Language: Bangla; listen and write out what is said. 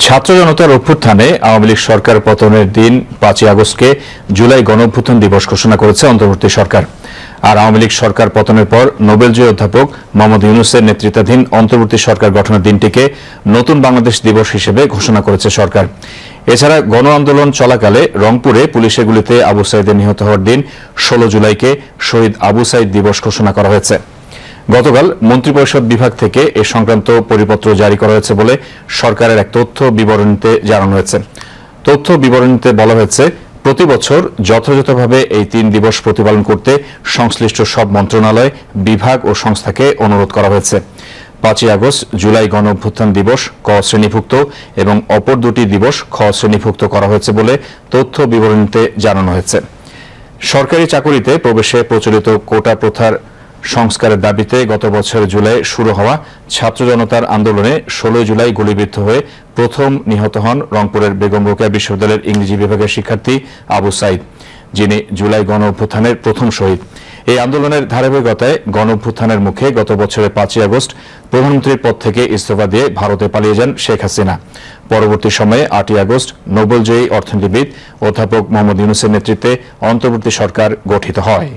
ছাত্র জনতার অভ্যুত্থানে আওয়ামী লীগ সরকার পতনের দিন 5ই আগস্টকে জুলাই গণঅভ্যুত্থান দিবস ঘোষণা করেছে অন্তর্বর্তী সরকার। আর আওয়ামী লীগ সরকার পতনের পর নোবেলজয়ী অধ্যাপক মোহাম্মদ ইউনূসের নেতৃত্বাধীন অন্তর্বর্তী সরকার গঠনের দিনটিকে নতুন বাংলাদেশ দিবস হিসেবে ঘোষণা করেছে সরকার। এছাড়া গণ আন্দোলন চলাকালে রংপুরে পুলিশের গুলিতে আবু সাঈদের নিহত হওয়ার দিন 16 জুলাইকে শহীদ আবু সাঈদ দিবস ঘোষণা করা হয়েছে। গতকাল মন্ত্রিপরিষদ বিভাগ থেকে এ সংক্রান্ত পরিপত্র জারি করা হয়েছে বলে সরকারের এক তথ্য বিবরণীতে জানানো হয়েছে। তথ্য বিবরণীতে বলা হয়েছে, প্রতি বছর যথাযথভাবে এই 3 দিবস প্রতিপালন করতে সংশ্লিষ্ট সব মন্ত্রণালয়, বিভাগ ও সংস্থাকে অনুরোধ করা হয়েছে। 5ই আগস্ট জুলাই গণ অভ্যুত্থান দিবস ক শ্রেণীভুক্ত এবং অপর দুটি দিবস খ শ্রেণীভুক্ত করা হয়েছে বলে তথ্য বিবরণীতে জানানো হয়েছে। সরকারি চাকুরিতে প্রবেশে প্রচলিত কোটা প্রথার সংস্কারের দাবিতে গত বছর জুলাই শুরু হওয়া ছাত্র জনতার আন্দোলনে 16 জুলাই গুলিবিদ্ধ হয়ে প্রথম নিহত হন রংপুরের বেগম রোকেয়া বিশ্ববিদ্যালয়ের ইংরেজি বিভাগের শিক্ষার্থী আবু সাঈদ, যিনি জুলাই গণ অভ্যুত্থানের প্রথম শহীদ। এই আন্দোলনের ধারাবাহিকতায় গণ অভ্যুত্থানের মুখে গত বছরের 5ই আগস্ট প্রধানমন্ত্রীর পদ থেকে ইস্তফা দিয়ে ভারতে পালিয়ে যান শেখ হাসিনা। পরবর্তী সময়ে 8ই আগস্ট নোবেলজয়ী অর্থনীতিবিদ অধ্যাপক মোহাম্মদ ইউনূসের নেতৃত্বে অন্তর্বর্তী সরকার গঠিত হয়।